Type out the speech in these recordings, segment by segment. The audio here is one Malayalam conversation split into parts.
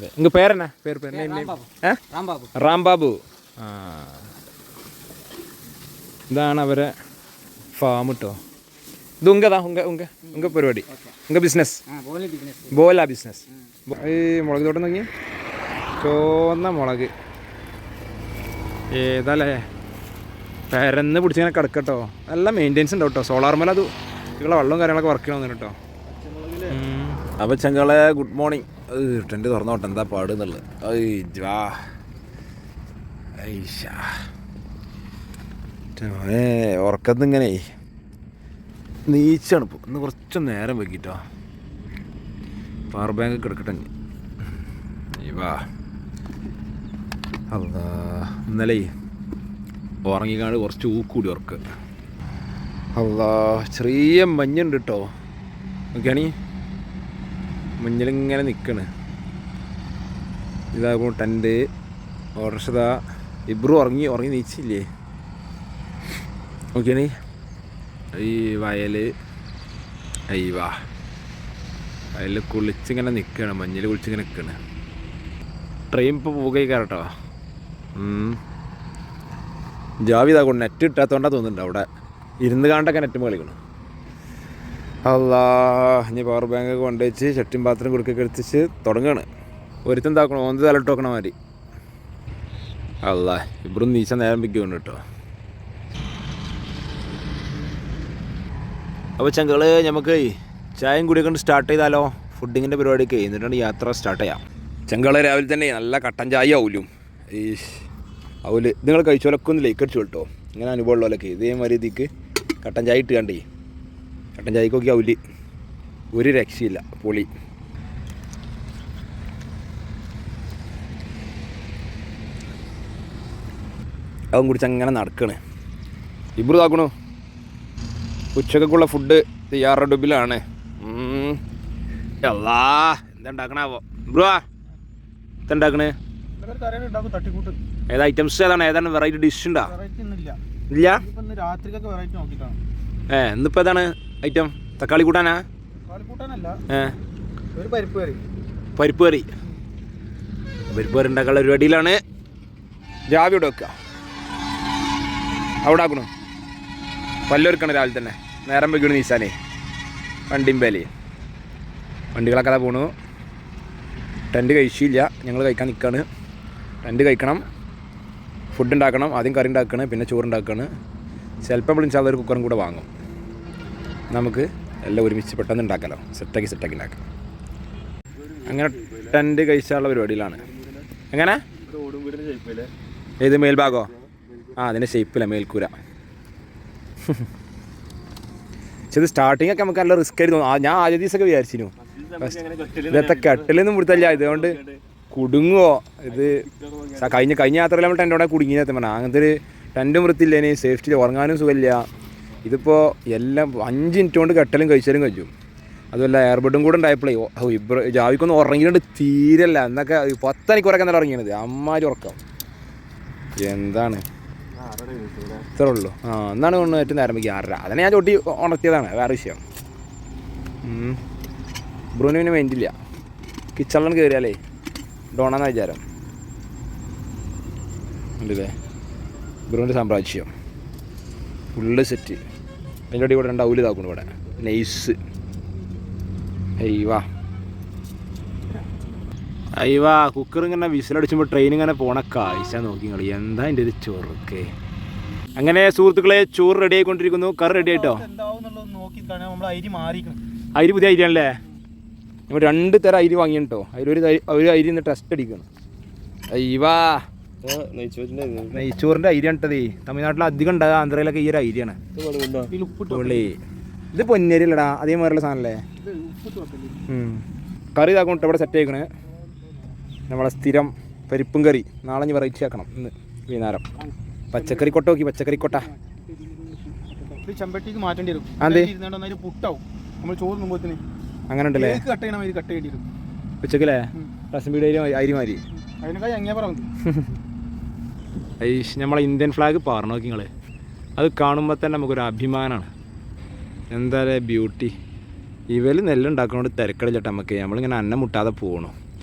അതെ ഉங்கள் പേരെന്നാ പേര് റാംബാബു. ആ ഇതാണ് അവരെ ഫാം കേട്ടോ. ഇത് ഉങ്ക പരിപാടി ഉങ്ക ബിസിനസ് ബോല ബിസിനസ്. ഈ മുളക് തോട്ടം നോക്കി ചുവന്ന മുളക് ഏതല്ലേ പരന്ന് പിടിച്ചിങ്ങനെ കിടക്കട്ടോ. നല്ല മെയിൻ്റെനൻസ് ഉണ്ടാവും കേട്ടോ. സോളാർ മേലെ അത് ഇവിടെ വെള്ളവും കാര്യങ്ങളൊക്കെ വർക്ക് ചെയ്യണമെന്ന് കേട്ടോ. അപ്പോൾ ചങ്കളെ ഗുഡ് മോർണിംഗ്. ടെൻറ്റ് തുറന്നോട്ടെ എന്താ പാടുന്നുള്ളത്. ഉറക്കത്തിങ്ങനെ നീച്ചാണ് ഇപ്പോൾ. ഇന്ന് കുറച്ച് നേരം വെക്കിട്ടോ. പവർ ബാങ്ക് കിടക്കട്ടെ. അല്ലാ ഇന്നലെ ഉറങ്ങിക്കാണ്ട് കുറച്ച് ഊക്കൂടി ഉറക്ക്. അല്ലാ ചെറിയ മഞ്ഞുണ്ട് കേട്ടോ. നോക്കിയാണീ മഞ്ഞളിങ്ങനെ നിൽക്കണ്. ഇതാകുമ്പോൾ ടെൻറ്റ് ഓർഷതാ ഇബ്രു ഉറങ്ങി നീച്ചില്ലേ. നോക്കിയാണീ ഈ വയൽ വയലിൽ കുളിച്ചിങ്ങനെ നിൽക്കുകയാണ്. മഞ്ഞൾ കുളിച്ചിങ്ങനെ നിൽക്കുകയാണ്. ട്രെയിൻ ഇപ്പോൾ പോകേക്കാറ് കേട്ടോ. ജാവിതാ നെറ്റ് ഇട്ടാത്തോണ്ടാ തോന്നുന്നുണ്ട്. അവിടെ ഇരുന്ന് കാണ്ടൊക്കെ നെറ്റ് കളിക്കണം. അല്ലാ ഇനി പവർ ബാങ്ക് കൊണ്ടുവച്ച് ചട്ടിയും പാത്രം കൊടുക്കൊക്കെ എടുത്തിച്ച് തുടങ്ങുകയാണ്. ഒരുത്തം താക്കണം ഓന്ത് തലട്ട് നോക്കണ മാതിരി. അല്ലാ ഇവിടും നീച്ച നേരം പിക്കുന്നുണ്ട് കേട്ടോ. അപ്പോൾ ചങ്കള് നമുക്ക് ചായയും കൂടിയൊക്കെ കൊണ്ട് സ്റ്റാർട്ട് ചെയ്താലോ. ഫുഡിങ്ങിൻ്റെ പരിപാടിയൊക്കെ എന്നിട്ടാണ് യാത്ര സ്റ്റാർട്ട് ചെയ്യാം. ചങ്കള് രാവിലെ തന്നെ നല്ല കട്ടൻ ചായ ആവൂലും ഈ അവല് നിങ്ങൾ കഴിച്ചോലൊക്കെ ഒന്ന് ലൈക്ക് അടിച്ചു കേട്ടോ. ഇങ്ങനെ അനുഭവം ഉള്ളവരൊക്കെ ഇതേമാതിരി ഇതിക്ക് കട്ടൻ ചായ ഇട്ട് കണ്ടേ. കട്ടൻ ചായക്ക് നോക്കി അവല് ഒരു രക്ഷയില്ല, പൊളി. അതും കുടിച്ച് അങ്ങനെ നടക്കണേ. ഇബ്രു താക്കണു ഉച്ചക്കുള്ള ഫുഡ് തയ്യാറെടുപ്പിലാണ്. അല്ലാ എന്താ ഉണ്ടാക്കണാവോ ഇബ്രുവാ? എന്താ ഉണ്ടാക്കണേ? ഏതാ ഐറ്റംസ് ഏതാണ് വെറൈറ്റി ഡിഷ് ഉണ്ടാ? ഇല്ല. ഇന്നിപ്പോ ഏതാണ് ഐറ്റം? തക്കാളി കൂട്ടാനാ? പരിപ്പ് കറി ഉണ്ടാക്കാനുള്ള പരിപാടിയിലാണ്. രാവിലെ ഇവിടെ വെക്കുക. അവിടെ ആക്കണു പല്ലൊരുക്കണം രാവിലെ തന്നെ. നേരം വെക്കണം നീസാനേ. വണ്ടികളൊക്കെ അതാ പോണു. ടെൻറ്റ് കഴിച്ചില്ല, ഞങ്ങൾ കഴിക്കാൻ നിൽക്കുകയാണ്. ടെൻറ്റ് കഴിക്കണം, ഫുഡ് ഉണ്ടാക്കണം. ആദ്യം കറി ഉണ്ടാക്കണം, പിന്നെ ചോറുണ്ടാക്കുകയാണ്. ചിലപ്പോൾ വിളിച്ചാൽ ഒരു കുക്കറും കൂടെ വാങ്ങും. നമുക്ക് എല്ലാം ഒരുമിച്ച് പെട്ടെന്ന് ഉണ്ടാക്കാമല്ലോ. സെറ്റാക്കി ഉണ്ടാക്കാം. അങ്ങനെ ടെൻറ്റ് കഴിച്ചാലുള്ള പരിപാടിയിലാണ്. എങ്ങനെ ഏത് മേൽഭാഗമോ? അതിൻ്റെ ഷേപ്പില്ല മേൽക്കൂര. പക്ഷെ ഇത് സ്റ്റാർട്ടിങ്ങൊക്കെ നമുക്ക് നല്ല റിസ്ക് ആയിരുന്നു. ഞാൻ ആദ്യ ദിവസമൊക്കെ വിചാരിച്ചിരുന്നു ഇതൊക്കെ കെട്ടലൊന്നും കൊടുത്തല്ല. ഇതുകൊണ്ട് കുടുങ്ങുമോ ഇത്. കഴിഞ്ഞ യാത്രയിൽ നമ്മൾ ടെൻ്റോടെ കുടുങ്ങിയെന്ന് പറഞ്ഞാൽ അങ്ങനത്തെ ഒരു ടെൻറ്റും വൃത്തിയില്ലേന്. സേഫ്റ്റിയിൽ ഉറങ്ങാനും സുഖമില്ല. ഇതിപ്പോൾ എല്ലാം 5 മിനിറ്റ് കൊണ്ട് കെട്ടലും കഴിച്ചാലും കഴിച്ചു. അതുമല്ല എയർബഡും കൂടെ ഉണ്ടായപ്പോഴേ ജാവിക്കൊന്നും ഉറങ്ങിയിട്ട് തീരല്ല. എന്നൊക്കെ 10 മണിക്കൂറൊക്കെ നല്ല ഉറങ്ങിയത്. അമ്മാരി ഉറക്കം എന്താണ്. ഇത്രേ ഉള്ളൂ. എന്നാണ് കൊണ്ട് ഏറ്റവും നേരം വയ്ക്കുക 6:30. അതിനെ ഞാൻ ചോട്ടി ഉണർത്തിയതാണ്, വേറെ വിഷയം. ബ്രൂന് പിന്നെ വേണ്ടില്ല. കിച്ചണിലാണ് കയറിയാലേ ഡോണാന്ന് വിചാരം ഉണ്ടല്ലേ. ബ്രൂവിൻ്റെ സാമ്രാജ്യം ഫുള്ള് സെറ്റ്. അതിൻ്റെ അടി ഇവിടെ 2 ഔല് ഇതാക്കണം. ഇവിടെ നൈസ്. അയ്യവാ കുക്കർ ഇങ്ങനെ വിസിലടിച്ചുമ്പോൾ ട്രെയിൻ ഇങ്ങനെ പോണ കാഴ്ച നോക്കി കളി. എന്താ എൻ്റെ ഒരു ചൊറുക്കെ. അങ്ങനെ സുഹൃത്തുക്കളെ ചോറ് റെഡി ആയിക്കൊണ്ടിരിക്കുന്നു. കറി റെഡി ആയിട്ടോ. അരി പുതിയ അരിയാണല്ലേ. നമ്മൾ 2 തരം അരി വാങ്ങിയിട്ടോ. ഒരു അരി ഇന്ന് ടെസ്റ്റ് അടിക്കണം. അയ്യവാ നെയ്ച്ചോറിൻ്റെ അരിയാണ് ഇട്ടതേ. തമിഴ്നാട്ടിൽ അധികം ഉണ്ടാകുക ആന്ധ്രയിലൊക്കെ ഈ ഒരു അരിയാണ്. ഇത് പൊന്നരി അല്ലടാ, അതേമാതിരിയുള്ള സാധനമല്ലേ. കറി ഇതാക്കണം ഇവിടെ സെറ്റ് ആയിക്കണേ. നമ്മളെ സ്ഥിരം പരിപ്പും കറി. നാളെ ഇനി വെറൈറ്റി ആക്കണം. ഇന്ന് വൈകുന്നേരം പച്ചക്കറി കൊട്ട നോക്കി. പച്ചക്കറി കൊട്ട ചെമ്പട്ടിക്ക് മാറ്റേണ്ടി വരും. അങ്ങനെ ഉണ്ടല്ലേ. ഉച്ചക്കല്ലേ റസംബിയുടെ അരിമാരി. നമ്മളെ ഇന്ത്യൻ ഫ്ലാഗ് പാറ നോക്കി നിങ്ങൾ. അത് കാണുമ്പോൾ തന്നെ നമുക്കൊരു അഭിമാനമാണ്. എന്താ ബ്യൂട്ടി. ഇവർ നെല്ലുണ്ടാക്കണോണ്ട് തിരക്കടിച്ചിട്ട് നമുക്ക് നമ്മളിങ്ങനെ അന്നം മുട്ടാതെ പോകണം.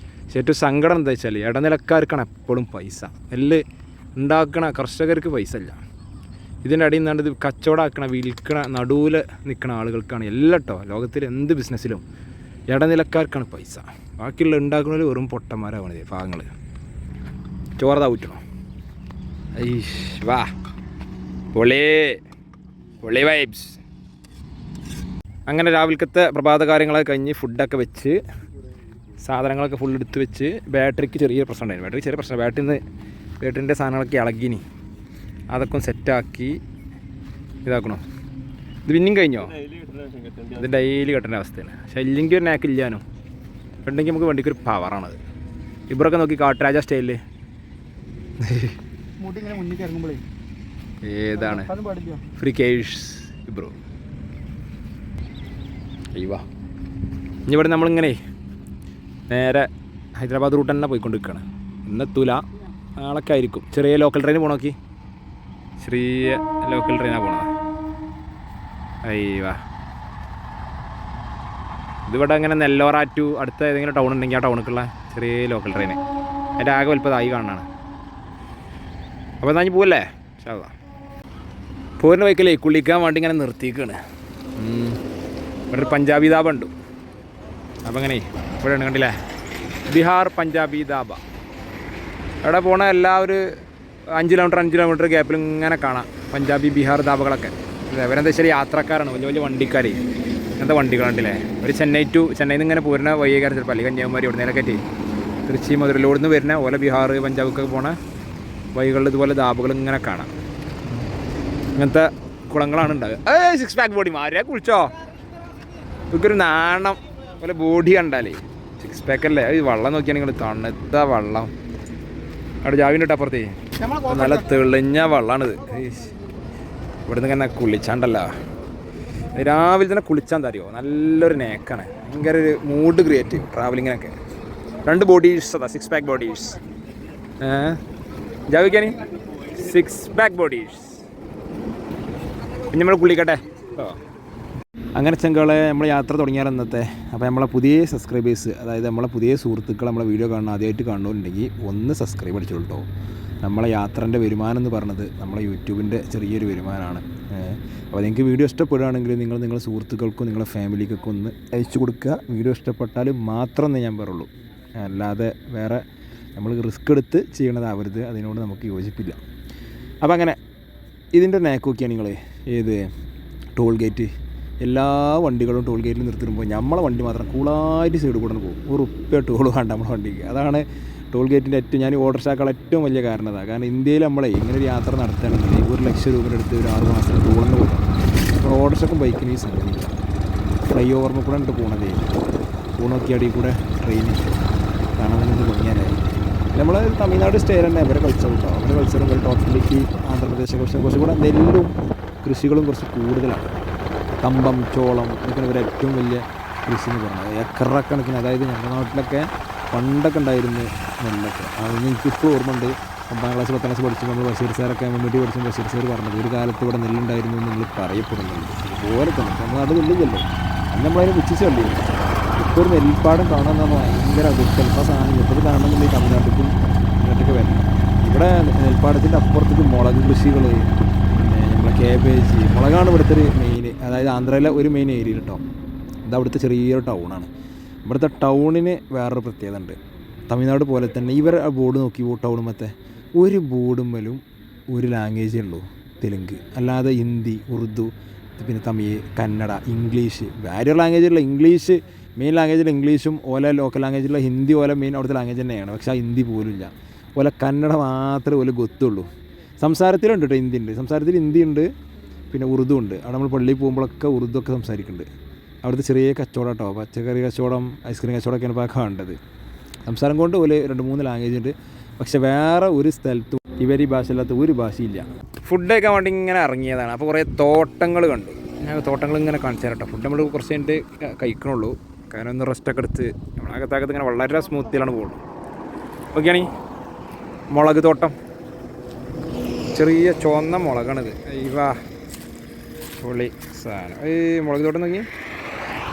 പക്ഷേ ഏറ്റവും സങ്കടം എന്താ വെച്ചാൽ ഇടനിലക്കാർക്കാണ് എപ്പോഴും പൈസ. നെല്ല് ഉണ്ടാക്കണ കർഷകർക്ക് പൈസ ഇല്ല. ഇതിൻ്റെ അടിയിൽ നിന്നാണ്ട് ഇത് കച്ചവടമാക്കണ വിൽക്കണ നടുവിൽ നിൽക്കണ ആളുകൾക്കാണ് എല്ലാം കേട്ടോ. ലോകത്തിൽ എന്ത് ബിസിനസ്സിലും ഇടനിലക്കാർക്കാണ് പൈസ. ബാക്കിയുള്ള ഉണ്ടാക്കുന്നതിൽ വെറും പൊട്ടന്മാരാവണത് ഭാഗങ്ങൾ. ചോറതാ ഊറ്റണോ? വാ പൊളി പൊളി വൈബ്സ്. അങ്ങനെ രാവിലത്തെ പ്രഭാത കാര്യങ്ങളൊക്കെ കഴിഞ്ഞ് ഫുഡൊക്കെ വെച്ച് സാധനങ്ങളൊക്കെ ഫുൾ എടുത്ത് വെച്ച് ബാറ്ററിക്ക് ചെറിയ പ്രശ്നം ഉണ്ടായിരുന്നു. ബാറ്ററി ചെറിയ പ്രശ്നം, ബാറ്ററിൻ്റെ സാധനങ്ങളൊക്കെ ഇളകിനി. അതൊക്കെ ഒന്ന് സെറ്റാക്കി ഇതാക്കണോ. ഇത് പിന്നെയും കഴിഞ്ഞോ? ഇത് ഡെയിലി കെട്ടേണ്ട അവസ്ഥയാണ്. പക്ഷേ ഇല്ലെങ്കിൽ ഒരു നാക്ക് ഇല്ലാനോ ഉണ്ടെങ്കിൽ നമുക്ക് വണ്ടിക്ക് ഒരു പവറാണത്. ഇവരൊക്കെ നോക്കി കാട്ടുരാജ സ്റ്റൈലിൽ ഏതാണ് ഫ്രീ കേഷ് ബ്രോ. അയ്യവാ ഇനി ഇവിടെ നമ്മളിങ്ങനെ നേരെ ഹൈദരാബാദ് റൂട്ട് തന്നെ പോയിക്കൊണ്ടിരിക്കുകയാണ്. ഇന്നെത്തൂല, നാളൊക്കെ ആയിരിക്കും. ചെറിയ ലോക്കൽ ട്രെയിൻ പോകണോക്കി, ചെറിയ ലോക്കൽ ട്രെയിനാണ് പോണത്. അയ്യവാ ഇതിവിടെ അങ്ങനെ നെല്ലോറ ടു അടുത്ത ഏതെങ്കിലും ടൗൺ ഉണ്ടെങ്കിൽ ആ ടൗണിലേക്കുള്ള ചെറിയ ലോക്കൽ ട്രെയിൻ. അതിൻ്റെ ആകെ വലുപ്പതായി കാണാനാണ്. അപ്പോൾ എന്നാ പോവല്ലേ? പോരുന്ന ബൈക്കല്ലേ കുളിക്കാൻ വേണ്ടി ഇങ്ങനെ നിർത്തിയിരിക്കുകയാണ്. ഇവിടെ ഒരു പഞ്ചാബി ധാബ ഉണ്ട്. അപ്പം അങ്ങനെ ഇവിടെ ഉണ്ട്, കണ്ടില്ലേ? ബിഹാർ പഞ്ചാബി ധാബ. അവിടെ പോണ എല്ലാ ഒരു 5 കിലോമീറ്റർ ഗ്യാപ്പിൽ ഇങ്ങനെ കാണാം പഞ്ചാബി ബിഹാർ ധാബകളൊക്കെ. ഇവരെന്താ വെച്ചാൽ യാത്രക്കാരാണ്, വലിയ വലിയ വണ്ടിക്കാർ. അങ്ങനത്തെ വണ്ടികളുണ്ടല്ലേ. ഒരു ചെന്നൈയിൽ നിന്ന് ഇങ്ങനെ പോരുന്ന വൈകാരം ചിലപ്പോൾ അല്ലെങ്കിൽ കന്യാകുമാരി ഇവിടെ നേരൊക്കെ തിരുച്ചി മധുരയിലോട് നിന്ന് വരുന്ന ഓല ബിഹാർ പഞ്ചാബൊക്കെ പോണ വഴികളിൽ ഇതുപോലെ ധാബകൾ ഇങ്ങനെ കാണാം. അങ്ങനത്തെ കുളങ്ങളാണ് ഉണ്ടാകുക. 6 പാക്ക് ബോഡി മാറിയാ കുളിച്ചോ? ഇതൊരു നാണം പോലെ ബോഡി കണ്ടാലേ 6 പാക്കല്ലേ. ഈ വെള്ളം നോക്കിയാണെങ്കിൽ തണുത്ത വെള്ളം. അവിടെ ജാവിൻ്റെ ഇട്ട് അപ്പുറത്തേ നല്ല തെളിഞ്ഞ വെള്ളമാണിത്. ഇവിടുന്ന് ഇങ്ങനെ കുളിച്ചാണ്ടല്ലോ. രാവിലെ തന്നെ കുളിച്ചാൽ തരുമോ? നല്ലൊരു നേക്കാണ്. ഭയങ്കര ഒരു മൂഡ് ക്രിയേറ്റ് ട്രാവലിങ്ങിനൊക്കെ. 2 ബോഡീസ് അതാ 6 പാക്ക് ബോഡീസ്. ജാവിക്കാനി 6 പാക്ക് ബോഡീസ്. പിന്നെ നമ്മൾ കുളിക്കട്ടെ. അങ്ങനെ ചെങ്കളെ നമ്മൾ യാത്ര തുടങ്ങിയാൽ ഇന്നത്തെ. അപ്പോൾ നമ്മളെ പുതിയ സബ്സ്ക്രൈബേഴ്സ്, അതായത് നമ്മളെ പുതിയ സുഹൃത്തുക്കൾ നമ്മളെ വീഡിയോ കാണുന്ന ആദ്യമായിട്ട് കാണുന്നുണ്ടെങ്കിൽ ഒന്ന് സബ്സ്ക്രൈബ് അടിച്ചോളൂ കേട്ടോ. നമ്മളെ യാത്രൻ്റെ വരുമാനം എന്ന് പറഞ്ഞത് നമ്മളെ യൂട്യൂബിൻ്റെ ചെറിയൊരു വരുമാനമാണ്. അപ്പോൾ നിങ്ങൾക്ക് വീഡിയോ ഇഷ്ടപ്പെടുകയാണെങ്കിൽ നിങ്ങളുടെ സുഹൃത്തുക്കൾക്കും നിങ്ങളുടെ ഫാമിലിക്കൊക്കെ ഒന്ന് അയച്ചു കൊടുക്കുക. വീഡിയോ ഇഷ്ടപ്പെട്ടാൽ മാത്രം എന്നേ ഞാൻ പറയുള്ളൂ. അല്ലാതെ വേറെ നമ്മൾ റിസ്ക് എടുത്ത് ചെയ്യണതാവരുത്. അതിനോട് നമുക്ക് യോജിപ്പില്ല. അപ്പോൾ അങ്ങനെ ഇതിൻ്റെ നാക്ക് നോക്കിയാണ് നിങ്ങൾ ഏത് ടോൾ ഗേറ്റ്. എല്ലാ വണ്ടികളും ടോൾ ഗേറ്റിൽ നിർത്തിടുമ്പോൾ നമ്മളെ വണ്ടി മാത്രം കൂളായിട്ട് സൈഡ് കൂടെ പോകും. ഒരു ഉപ്പ ടോൾ വേണ്ട നമ്മളെ വണ്ടിക്ക്. അതാണ് ടോൾ ഗേറ്റിൻ്റെ ഏറ്റവും ഞാൻ ഓട്ടോറിക്ഷക്കാൾ ഏറ്റവും വലിയ കാരണം അതാണ്. കാരണം ഇന്ത്യയിൽ നമ്മളെ ഇങ്ങനെ ഒരു യാത്ര നടത്തുകയാണെങ്കിൽ 1 ലക്ഷം രൂപയുടെ അടുത്ത് ഒരു 6 മാസം ടോളിന് പോകും. അപ്പോൾ ഓട്ടോറിക്ഷക്കും ബൈക്കിന് ഈ സംഗതിയില്ല. ഫ്ലൈ ഓവറിന് കൂടെ ഉണ്ട് പോണതേ. പൂണൊക്കെ അടിയിൽ കൂടെ ട്രെയിൻ കാണാൻ തന്നെ തുടങ്ങിയാലായി. നമ്മൾ തമിഴ്നാട് സ്റ്റേറ്റ് തന്നെ അവരെ കൾച്ചർ കേട്ടോ. അവരുടെ കൾച്ചറും ഒരു ടോട്ടലിലേക്ക് ആന്ധ്രാപ്രദേശ് കുറച്ചും കൂടെ നെല്ലും കൃഷികളും കുറച്ച് കൂടുതലാണ്. കമ്പം, ചോളം ഇതൊക്കെ ഇവരെ ഏറ്റവും വലിയ കൃഷി എന്ന് പറയുന്നത്. ഏക്കറക്കണക്കിന്. അതായത് ഞങ്ങളുടെ നാട്ടിലൊക്കെ പണ്ടൊക്കെ ഉണ്ടായിരുന്നു നെല്ലൊക്കെ. അതൊന്നും എനിക്കിപ്പോൾ ഓർമ്മ ഉണ്ട്. 10ാം ക്ലാസ് 10ാം ക്ലാസ് പഠിച്ചു നമ്മൾ ബഷീർ സാറൊക്കെ മുന്നോട്ട് പഠിച്ചു. ബഷീർ സാർ പറഞ്ഞത് ഒരു കാലത്ത് ഇവിടെ നെല്ലുണ്ടായിരുന്നു എന്ന് നിങ്ങൾ പറയപ്പെടുന്നുണ്ട്. അതുപോലെ തന്നെ നമ്മുടെ നാട് നെല്ലില്ലല്ലോ. അന്ന് നമ്മളതിനെ പുച്ഛിച്ച് കണ്ടിരുന്നു. ഇപ്പോൾ ഒരു നെൽപ്പാടം കാണാമെന്ന് പറഞ്ഞാൽ ഭയങ്കര ചിലപ്പോൾ സാധനം ഇപ്പോൾ കാണണമെന്നുണ്ടെങ്കിൽ തമിഴ്നാട്ടിലും ഇങ്ങോട്ടൊക്കെ വരണം. ഇവിടെ നെൽപ്പാടത്തിൻ്റെ അപ്പുറത്തേക്ക് മുളക് കൃഷികൾ, പിന്നെ നമ്മളെ കേബേജ്, മുളകാണ് ഇവിടുത്തെ ഒരു മെയിൻ. അതായത് ആന്ധ്രയിലെ ഒരു മെയിൻ ഏരിയയിൽ കേട്ടോ. ഇത് അവിടുത്തെ ചെറിയൊരു ടൗണാണ്. ഇവിടുത്തെ ടൗണിന് വേറൊരു പ്രത്യേകത ഉണ്ട്. തമിഴ്നാട് പോലെ തന്നെ ഇവർ ആ ബോർഡ് നോക്കി ടൗണുമത്തെ ഒരു ബോർഡുമ്മലും ഒരു ലാംഗ്വേജേ ഉള്ളൂ, തെലുങ്ക്. അല്ലാതെ ഹിന്ദി, ഉറുദു, പിന്നെ തമിഴ്, കന്നഡ, ഇംഗ്ലീഷ്, വേറെ ലാംഗ്വേജുള്ള ഇംഗ്ലീഷ് മെയിൻ ലാംഗ്വേജിൽ ഇംഗ്ലീഷും ഓല ലോക്കൽ ലാംഗ്വേജിലുള്ള ഹിന്ദി ഓല മെയിൻ അവിടുത്തെ ലാംഗ്വേജ് തന്നെയാണ്. പക്ഷേ ആ ഹിന്ദി പോലും ഇല്ല. ഓല കന്നഡ മാത്രമേ ഓല ഗൊത്തുള്ളൂ. സംസാരത്തിലുണ്ട് കേട്ടോ ഹിന്ദി ഉണ്ട്. സംസാരത്തിൽ ഹിന്ദി ഉണ്ട്, പിന്നെ ഉറുദു ഉണ്ട്. അവിടെ നമ്മൾ പള്ളിയിൽ പോകുമ്പോഴൊക്കെ ഉറുദു ഒക്കെ സംസാരിക്കുന്നുണ്ട്. അവിടുത്തെ ചെറിയ കച്ചവടം കേട്ടോ, പച്ചക്കറി കച്ചവടം, ഐസ്ക്രീം കച്ചവടമൊക്കെയാണ് ഇപ്പോൾ കാണേണ്ടത്. സംസാരം കൊണ്ട് ഒരു 2-3 ലാംഗ്വേജ് ഉണ്ട്. പക്ഷെ വേറെ ഒരു സ്ഥലത്തും ഇവർ ഈ ഭാഷയില്ലാത്ത ഒരു ഭാഷയില്ല. ഫുഡ് കഴിക്കാൻ വേണ്ടി ഇങ്ങനെ ഇറങ്ങിയതാണ്. അപ്പോൾ കുറേ തോട്ടങ്ങൾ കണ്ടു. ഞാൻ തോട്ടങ്ങൾ ഇങ്ങനെ കാണിച്ചു തരാം കേട്ടോ. ഫുഡ് നമ്മൾ കുറച്ച് കഴിഞ്ഞിട്ട് കഴിക്കണുള്ളൂ. കാരണം ഒന്ന് റെസ്റ്റൊക്കെ എടുത്ത് നമ്മളകത്താകത്ത് ഇങ്ങനെ വളരെ സ്മൂത്തിലാണ് പോകുന്നത്. ഓക്കെയാണ്. മുളക് തോട്ടം, ചെറിയ ചുവന്ന മുളകാണിത്. ഇവാ പൊളി സാധനം. മുളക് തോട്ടം നോക്കി,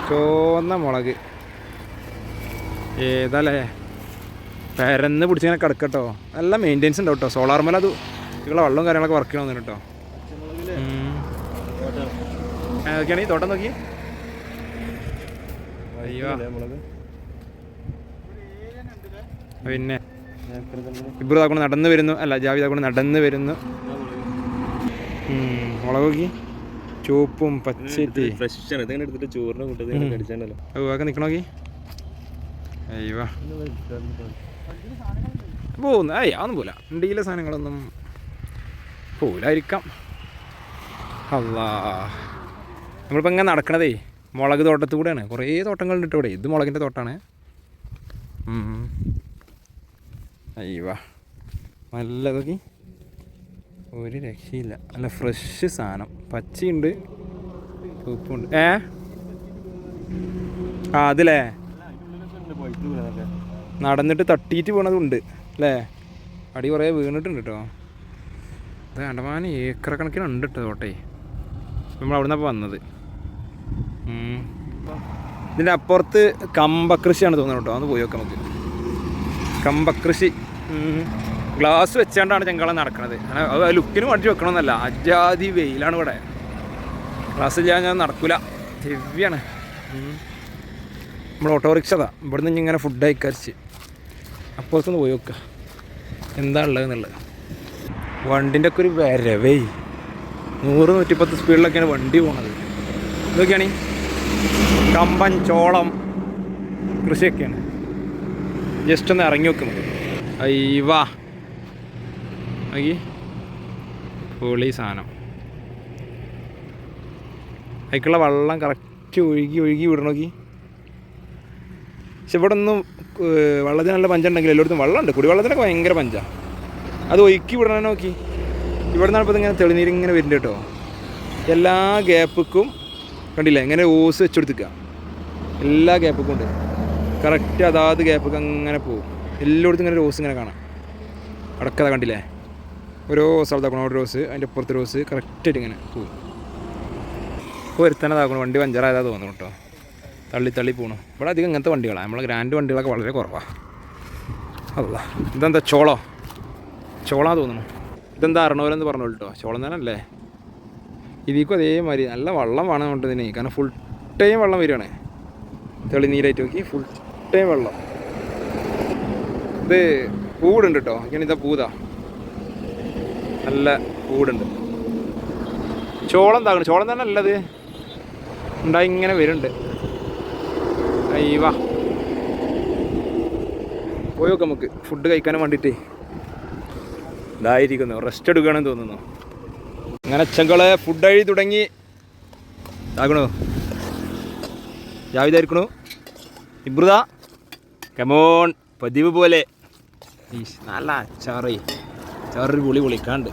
ചുവന്ന മുളക് ഏതല്ലേ. പരന്ന് പിടിച്ചിങ്ങനെ കിടക്കട്ടോ. നല്ല മെയിൻ്റെനൻസ് ഉണ്ടാവും കേട്ടോ. സോളാർ മേലെ അത് ഇവിടെ വെള്ളവും കാര്യങ്ങളൊക്കെ വർക്ക് ചെയ്യണമെന്ന് കേട്ടോ. നോക്കിയാണ് ഈ തോട്ടം നോക്കി. അയ്യോ പിന്നെ ഇബ്രു താക്കൊണ്ട് നടന്ന് വരുന്നു. അല്ല ജാവി താക്കൊണ്ട് നടന്ന് വരുന്നു. മുളക് നോക്കി ചുവപ്പും പച്ചയിട്ട് ഒക്കെ നിൽക്കണോക്കി. അയ്യോ പോകുന്നു. അതൊന്നും പോല. ഇന്ത്യയിലെ സാധനങ്ങളൊന്നും പോലായിരിക്കാം. അല്ലാ നമ്മളിപ്പോൾ ഇങ്ങനെ നടക്കണതേ മുളക് തോട്ടത്തു കൂടെയാണ്. കുറേ തോട്ടങ്ങളുണ്ട് ഇവിടെ. ഇത് മുളകിൻ്റെ തോട്ടമാണ്. അയ്യോ നല്ലതൊക്കെ ഒരു രക്ഷയില്ല. നല്ല ഫ്രഷ് സാധനം. പച്ചയുണ്ട് ചുവപ്പുണ്ട്. അതിലേ നടന്നിട്ട് തട്ടിയിട്ട് വീണതുണ്ട് അല്ലേ. അടി കുറേ വീണിട്ടുണ്ട് കേട്ടോ. അത് കണ്ടമാനം ഏക്കർ കണക്കിനുണ്ട് കേട്ടോ തോട്ടേ. നമ്മൾ അവിടെ നിന്നപ്പോൾ വന്നത്. ഇതിൻ്റെ അപ്പുറത്ത് കമ്പകൃഷിയാണ് തോന്നുന്നത് കേട്ടോ. അതൊന്ന് പോയി നോക്കാം നമുക്ക്. കമ്പകൃഷി ഗ്ലാസ് വെച്ചാണ്ടാണ് ചെങ്കാളം നടക്കണത്. അത് ലുക്കിന് വേണ്ടി വെക്കണമെന്നല്ല, അജാതി വെയിലാണ് ഇവിടെ. ഗ്ലാസ് ചെയ്യാൻ ഞാൻ നടക്കില്ല, ഹെവിയാണ്. നമ്മൾ ഓട്ടോറിക്ഷതാ. ഇവിടെ നിന്ന് ഇങ്ങനെ ഫുഡ് കഴിക്കാരിച്ച് അപ്പുറത്തൊന്ന് പോയി നോക്കുക എന്താ ഉള്ളതെന്നുള്ളത്. വണ്ടിൻ്റെ ഒക്കെ ഒരു വരവേ 100-110 സ്പീഡിലൊക്കെയാണ് വണ്ടി പോണത്. ഇതൊക്കെയാണ് കമ്പൻ ചോളം കൃഷിയൊക്കെയാണ്. ജസ്റ്റ് ഒന്ന് ഇറങ്ങി വെക്കുന്നത്. അയ്യവാ നോക്കി പൊളി സാധനം. അതിക്കുള്ള വെള്ളം കറക്റ്റ് ഒഴുകി വിടണോക്കി. പക്ഷെ ഇവിടെ ഒന്നും വെള്ളത്തിന് നല്ല പഞ്ചുണ്ടെങ്കിൽ എല്ലായിടത്തും വെള്ളമുണ്ട്. കുടിവെള്ളത്തിനൊക്കെ ഭയങ്കര പഞ്ചാണ്. അത് ഒഴുക്കി വിടണേ നോക്കി. ഇവിടെ നിന്നാണ് ഇപ്പോൾ ഇങ്ങനെ തെളിനീരിങ്ങനെ വരുന്നുണ്ട് കേട്ടോ. എല്ലാ ഗ്യാപ്പിക്കും കണ്ടില്ല ഇങ്ങനെ ഓസ് വെച്ചെടുത്തിക്കുക. എല്ലാ ഗ്യാപ്പിക്കും ഉണ്ട്. കറക്റ്റ് അതാത് ഗ്യാപ്പൊക്കെ അങ്ങനെ പോകും. എല്ലായിടത്തും ഇങ്ങനെ റോസ് ഇങ്ങനെ കാണാം. അടക്കത കണ്ടില്ലേ, ഓരോ സ്ഥലത്താക്കണം. ഓരോ റോസ്, അതിൻ്റെ അപ്പുറത്ത് റോസ് കറക്റ്റായിട്ട് ഇങ്ങനെ പോകും. ഇപ്പോൾ ഒരുത്തനതാക്കണം. വണ്ടി പഞ്ചറായതാ തോന്നുന്നു കേട്ടോ. തള്ളി പോകണം. ഇവിടെ അധികം ഇങ്ങനത്തെ വണ്ടികളാണ്. നമ്മളെ ഗ്രാൻഡ് വണ്ടികളൊക്കെ വളരെ കുറവാണ്. അല്ല ഇതെന്താ ചോളാ തോന്നുന്നു. ഇതെന്താ അറണോലെന്ന് പറഞ്ഞോളൂ കേട്ടോ. ചോളം തന്നെയല്ലേ. ഇതിക്കും അതേമാതിരി നല്ല വെള്ളം വേണം കൊണ്ട് ഇതിന്. കാരണം ഫുൾ ടൈം വെള്ളം വരികയാണ്. തെളിനീരായിട്ട് നോക്കി ഫുൾ ടൈം വെള്ളം. ഇത് പൂടുണ്ട് കേട്ടോ. ഇങ്ങനെ ഇതാ പൂതാ, നല്ല പൂടുണ്ട്. ചോളം താകണം. ചോളം തന്നെ അല്ലത് ഉണ്ടായി ഇങ്ങനെ വരുന്നുണ്ട്. അയ്യവാ പോയി നോക്കാം നമുക്ക് ഫുഡ് കഴിക്കാനും വേണ്ടിയിട്ട്. ഇതായിരിക്കുന്നു, റെസ്റ്റ് എടുക്കുകയാണെന്ന് തോന്നുന്നു. അങ്ങനെ ചെങ്കള് ഫുഡ് കഴി തുടങ്ങി. ഇതാകണോ ജാവിതായിരിക്കണു. ഇബ്രുദ കമോൺ പതിവ് പോലെ. നല്ല അച്ചാറ് പൊളിക്കാണ്ട്.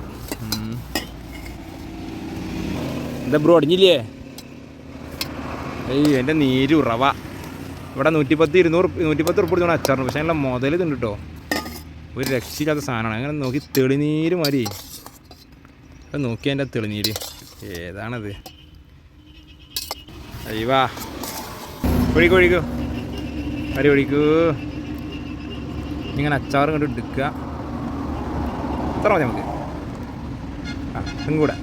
എന്താ ബ്രോ അടിഞ്ഞില്ലേ? ഏയ് എൻ്റെ നീര് ഉറവ. ഇവിടെ 110-200 ഉറുപ്പിക കൊടുക്കണം അച്ചാറിന്. പക്ഷേ നല്ല മുതൽ ഇതുണ്ട് കേട്ടോ. ഒരു രക്ഷയില്ലാത്ത സാധനമാണ്. അങ്ങനെ നോക്കി തെളിനീര് മാതിരി. അത് നോക്കി എൻ്റെ തെളിനീര് ഏതാണത്. അയ്യവാ ഒഴിക്കൂ അരി ഒഴിക്കൂ. ഇങ്ങനെ അച്ചാറ് കണ്ട് എടുക്കുക. എത്ര മതി നമുക്ക്? ഇതും കൂടെ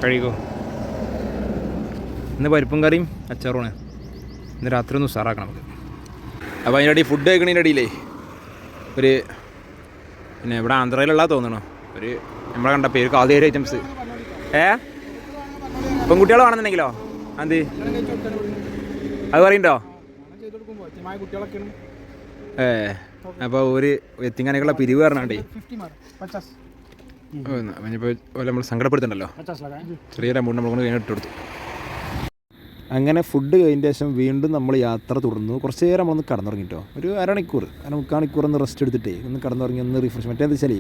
കഴിക്കൂ. ഇന്ന് പരിപ്പും കറിയും അച്ചാറുമാണ്. ഇന്ന് രാത്രി ഒന്ന് ഉഷാറാക്കണം നമുക്ക്. അപ്പോൾ അതിൻ്റെ ഇടയിൽ ഫുഡ് കഴിക്കണതിൻ്റെ ഇടയിലേ ഒരു പിന്നെ ഇവിടെ ആന്ധ്രയിലുള്ള തോന്നണോ ഒരു നമ്മളെ കണ്ട പേര് കാതേരി ഐറ്റംസ്. പെൺകുട്ടികൾ വേണമെന്നുണ്ടെങ്കിലോ അത് അത് പറയണ്ടോ? അപ്പോൾ ഒരു എത്തിങ്ങാനൊക്കെയുള്ള പിരിവ് പറഞ്ഞാണ്ടേ ഇപ്പോൾ നമ്മൾ സങ്കടപ്പെടുത്തണ്ടല്ലോ. ചെറിയൊരു എമൗണ്ട് നമ്മൾ കൊണ്ട് ഇട്ട് കൊടുത്തു. അങ്ങനെ ഫുഡ് കഴിഞ്ഞ ശേഷം വീണ്ടും നമ്മൾ യാത്ര തുടർന്നു. കുറച്ച് നേരം നമ്മളൊന്ന് കടന്നുറങ്ങിട്ടോ. ഒരു അരമണിക്കൂർ ഒന്ന് റെസ്റ്റ് എടുത്തിട്ടേ ഒന്ന് കടന്നുറങ്ങി ഒന്ന് റിഫ്രഷ്. മറ്റേന്ന് വെച്ചാൽ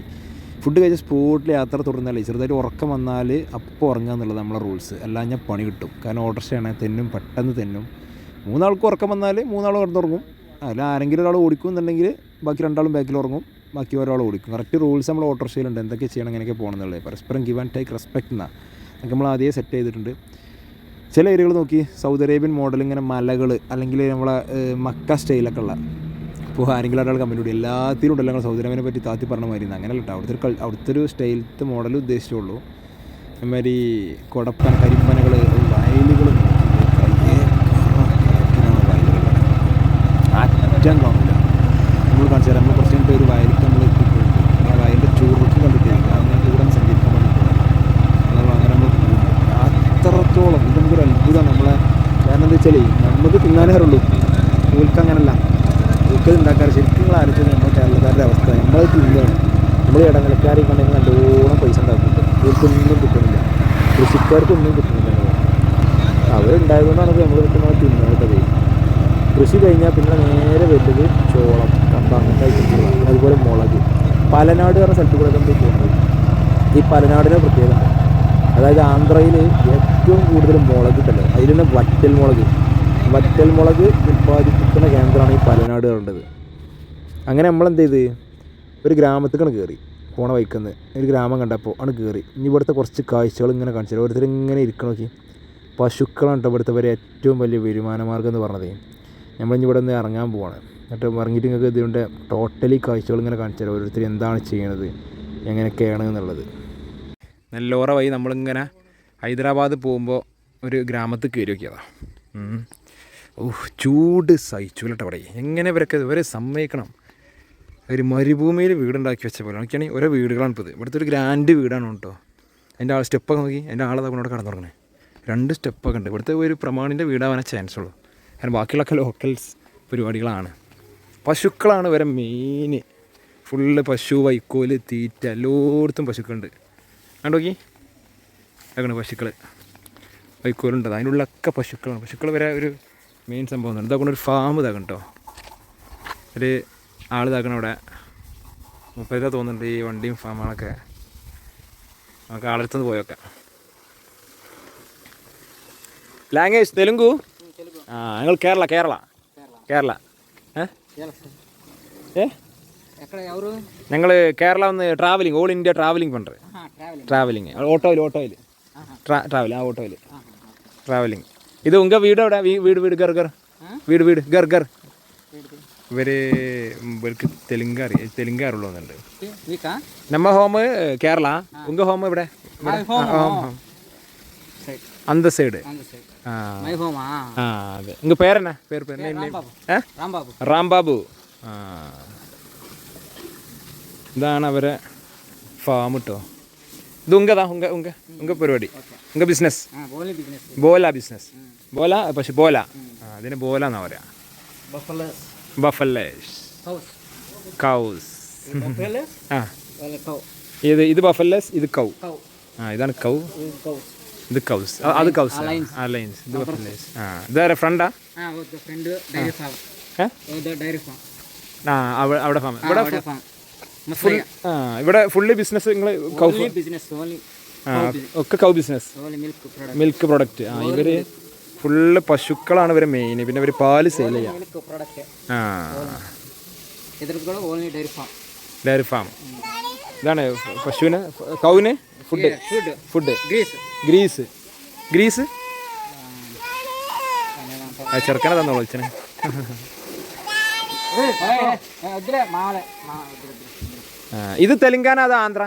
ഫുഡ് കഴിച്ച സ്പോട്ടിൽ യാത്ര തുടർന്നാലേ ചെറുതായിട്ട് ഉറക്കം വന്നാൽ അപ്പോൾ ഉറങ്ങുക എന്നുള്ളത് നമ്മളെ റൂൾസ്. എല്ലാം ഞാൻ പണി കിട്ടും. കാരണം ഓട്ടോറിക്ഷയാണ്, പെട്ടെന്ന് തെന്നും. 3 ആൾക്ക് ഉറക്കം വന്നാൽ 3 ആൾ കിടന്നുറങ്ങും. അതിൽ ആരെങ്കിലും ഒരാൾ ഓടിക്കും എന്നുണ്ടെങ്കിൽ ബാക്കി 2 ആളും ബാക്കിൽ ഉറങ്ങും, ബാക്കി ഒരാൾ ഓടിക്കും. കറക്റ്റ് റൂൾസ് നമ്മൾ ഓട്ടോറിക്ഷയിലുണ്ട്. എന്തൊക്കെ ചെയ്യണം, എങ്ങനെയൊക്കെ പോകണം എന്നുള്ളത്. പരസ്പരം ഗിവ് ആൻഡ് ടേക്ക് റെസ്പെക്റ്റ് എന്നാണ് അതൊക്കെ നമ്മൾ ആദ്യമേ സെറ്റ് ചെയ്തിട്ടുണ്ട്. ചില ഏരിയകൾ നോക്കി സൗദി അറേബ്യൻ മോഡൽ ഇങ്ങനെ മലകൾ അല്ലെങ്കിൽ നമ്മളെ മക്ക സ്റ്റൈലൊക്കെ ഉള്ള ഇപ്പോൾ ആരെങ്കിലും ഒരാൾ കമ്പനി കൂടി എല്ലാത്തിലും ഉണ്ടല്ലോ ഞങ്ങൾ സൗദി അറേബ്യനെ പറ്റി താത്തി പറഞ്ഞ മാതിരി അങ്ങനെയല്ല കേട്ടോ. അവിടുത്തെ ഒരു സ്റ്റൈലത്തെ മോഡൽ ഉദ്ദേശിച്ചുള്ളൂ. അതുമാതിരി കൊടപ്പന കരിപ്പനകൾ വയലുകൾ അറ്റം കാണില്ല. നമ്മൾ കാണിച്ചു തരാം. നമ്മൾ കുറച്ച് കഴിഞ്ഞിട്ട് ഒരു വയലിൽ നമ്മൾ എത്തിപ്പോയിട്ട് ആ വയലിൻ്റെ ചൂർക്ക് കണ്ടിട്ട് അങ്ങനെ ഇവിടെ സഞ്ചരിക്കാൻ വേണ്ടിയിട്ട് അങ്ങനെ നമ്മൾ അത്രത്തോളം ഇത് നമുക്കൊരു അത്ഭുതമാണ് നമ്മളെ. കാരണം എന്താ വെച്ചാൽ നമുക്ക് തിന്നാനേ അറിയുള്ളൂ, ഓൽക്ക് അങ്ങനല്ല. ഓൽക്കത് ഉണ്ടാക്കാറ് ശരിക്കും നിങ്ങൾ ആലോചിച്ചത് നമ്മുടെ കേരളക്കാരുടെ അവസ്ഥ. നമ്മളത് തിന്നുകയാണ്. നമ്മൾ ഇടനിലക്കാരെ കണ്ടെങ്കിൽ നല്ലോണം പൈസ ഉണ്ടാക്കുന്നുണ്ട്. ഓൽക്കൊന്നും കിട്ടുന്നില്ല, കൃഷിക്കാർക്കൊന്നും കിട്ടുന്നില്ല. അവരുണ്ടായതുകൊണ്ടാണ് നമ്മൾ കിട്ടുന്നത് തിന്നുന്നത്. കൃഷി കഴിഞ്ഞാൽ പിന്നെ നേരെ വരുന്നത് ചോളം, കമ്പ, അങ്ങനത്തെ ഐറ്റംസുകളാണ്. അതുപോലെ മുളക്. പലനാട് പറഞ്ഞ സ്ഥലത്ത് കൂടെ നമ്മൾ പോകുന്നത്. ഈ പലനാടിനെ പ്രത്യേകത, അതായത് ആന്ധ്രയിൽ ഏറ്റവും കൂടുതൽ മുളക് കിട്ടല്ലോ. അതിൽ തന്നെ വറ്റൽ മുളക് ഉൽപ്പാദിപ്പിക്കുന്ന കേന്ദ്രമാണ് ഈ പലനാട് കണ്ടത്. അങ്ങനെ നമ്മളെന്ത് ചെയ്ത് ഒരു ഗ്രാമത്തേക്കാണ് കയറി. പോണ വൈക്കുന്ന ഒരു ഗ്രാമം കണ്ടപ്പോൾ ആണ് കയറി. ഇനി ഇവിടുത്തെ കുറച്ച് കാഴ്ചകൾ ഇങ്ങനെ കാണിച്ചു. ഓരോരുത്തർ ഇങ്ങനെ ഇരിക്കണം. നോക്കി പശുക്കളാണ് കേട്ടോ ഇവിടുത്തെ വരെ ഏറ്റവും വലിയ വരുമാന മാർഗ്ഗം എന്ന് പറഞ്ഞത്. നമ്മളിനി ഇവിടെ നിന്ന് ഇറങ്ങാൻ പോവാണ്. എന്നിട്ട് ഇറങ്ങിയിട്ട് നിങ്ങൾക്ക് ഇതിൻ്റെ ടോട്ടലി കാഴ്ചകൾ ഇങ്ങനെ കാണിച്ചു തരാം. ഓരോരുത്തർ എന്താണ് ചെയ്യണത്, എങ്ങനെയൊക്കെയാണ് എന്നുള്ളത്. നെല്ലോറ വഴി നമ്മളിങ്ങനെ ഹൈദരാബാദ് പോകുമ്പോൾ ഒരു ഗ്രാമത്തിൽ കയറി നോക്കിയതാണ്. ചൂട് സഹിച്ചില്ലട്ടോ അവിടെ. എങ്ങനെ ഇവരെ സമ്മതിക്കണം. ഒരു മരുഭൂമിയിൽ വീടുണ്ടാക്കി വെച്ച പോലെ നോക്കിയാണെങ്കിൽ ഓരോ വീടുകളാണ് ഇപ്പോൾ ഇത്. ഇവിടുത്തെ ഒരു ഗ്രാൻഡ് വീടാണ് കേട്ടോ. അതിൻ്റെ സ്റ്റെപ്പൊക്കെ നോക്കി, അതിൻ്റെ ആളെ അവിടെ കടന്നുറങ്ങണേ. 2 സ്റ്റെപ്പൊക്കെ ഉണ്ട്. ഇവിടുത്തെ ഒരു പ്രമാണിൻ്റെ വീടാവാനേ ചാൻസ് ഉള്ളൂ. കാരണം ബാക്കിയുള്ളൊക്കെ ലോക്കൽസ് പരിപാടികളാണ്. പശുക്കളാണ് ഇവരെ മെയിൻ. ഫുള്ള് പശു, വൈക്കോല്, തീറ്റ, എല്ലായിടത്തും പശുക്കളുണ്ട്. കണ്ടോക്കി അതാണ് പശുക്കൾ, വൈക്കോലുണ്ട്. അതിനുള്ളൊക്കെ പശുക്കളാണ്. പശുക്കൾ വരെ ഒരു മെയിൻ സംഭവം. ഇതാക്കണം ഒരു ഫാം ഇതാക്കണം കേട്ടോ. ഒരു ആൾ ഇതാക്കണം അവിടെ. മുപ്പതാ തോന്നുന്നുണ്ട് ഈ വണ്ടിയും ഫാമുകളൊക്കെ. നമുക്ക് ആളെടുത്തുനിന്ന് പോയൊക്കെ. ലാംഗ്വേജ് തെലുങ്കു? ഞങ്ങൾ കേരള. ഞങ്ങൾ കേരള വന്ന് ട്രാവലിംഗ്, ഓൾ ഇന്ത്യ ട്രാവലിംഗ് பண்ணுறேன். ട്രാവലിംഗ് ഓട്ടോയിൽ ട്രാവലിംഗ്. ഇത് ഉങ്ക വീട് എവിടെ? വീട് ഗർ. ഇവർക്ക് തെലുങ്കാറുള്ളൂന്നുണ്ട്. നമ്മ ഹോം കേരള, ഉങ്ക ഹോം ഇവിടെ அந்த സൈഡ്. അതെ. ഉങ്ക പേരെന്നാ? പേര് റാംബാബു. ഇതാണ് അവരെ ഫാം കേട്ടോ. ഇത് ഉങ്ക പരിപാടി, ഉങ്ക ബിസിനസ്. Bola business. ബോല. അതിന് ബോല എന്നാ പറയാ. ബഫല്ലേസ്, കൗസ്. ഇത് ബഫല്ലേസ്, ഇത് കൗ. ഇതാണ് കൗ, ഇത് കൗസ്. അത് കൗസ്. അലയൻസ്. ഇത് ബഫല്ലേസ്. ഇതാരെ ഫ്രണ്ടാ? അവിടെ ഫാം. ഇവിടെ ഫുള്ളി ബിസിനസ്. നിങ്ങൾ ഒക്കെ കൗ ബിസിനസ്, മിൽക്ക് പ്രൊഡക്റ്റ്. ഇവര് ഫുള്ള് പശുക്കളാണ് ഇവരെ മെയിൻ. പിന്നെ ഇവര് പാല് സെയിൽ ചെയ്യാം. Dairy farm. ഇതാണ് പശുവിന്, കൗവിന് ഫുഡ് ഗ്രീസ്. ചെറുക്കനെ തന്നോളൂ അച്ഛനെ. ഇത് തെലുങ്കാന, അത് ആന്ധ്ര.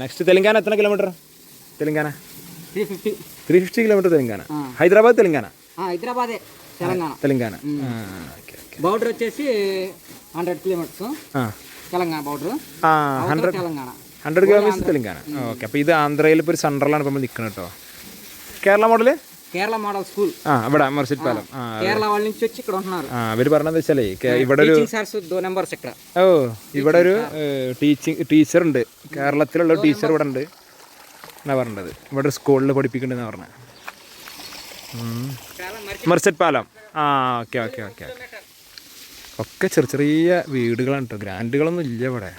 നെക്സ്റ്റ് തെലുങ്കാന എത്ര kilometre? Telangana 350 kilometre. Telangana. Hyderabad Telangana. Border వచ్చేసి 100 kilometres. Telangana border 100 kilometre Telangana. Okay. അപ്പോൾ ഇത് ആന്ധ്രയിൽ ഇപ്പോൾ ഒരു സെൻട്രലാണ് ഇപ്പോൾ നമ്മൾ നിൽക്കുന്നത് കേട്ടോ. Kerala model school. ഇവിടെ മർസിഡ് പാലം. കേരള వాళ్ళ నుంచి వచ్చి ఇక్కడ ఉంటున్నారు. അവർ പറഞ്ഞത് വെച്ചാലേ ഇവിടെ ഒരു ഇവിടെ ഒരു ടീച്ചർ ഉണ്ട്. കേരളത്തിലുള്ള ടീച്ചർ ഇവിടെ ഉണ്ട് എന്നാ പറഞ്ഞത്. ഇവിടെ ഒരു സ്കൂളിൽ പഠിപ്പിക്കുന്നുണ്ടെന്നാ പറഞ്ഞത്. മർസിഡ് പാലം. ഓക്കെ. ഒക്കെ ചെറിയ വീടുകളാണ് കേട്ടോ. ഗ്രാൻഡുകളൊന്നും ഇല്ല ഇവിടെ.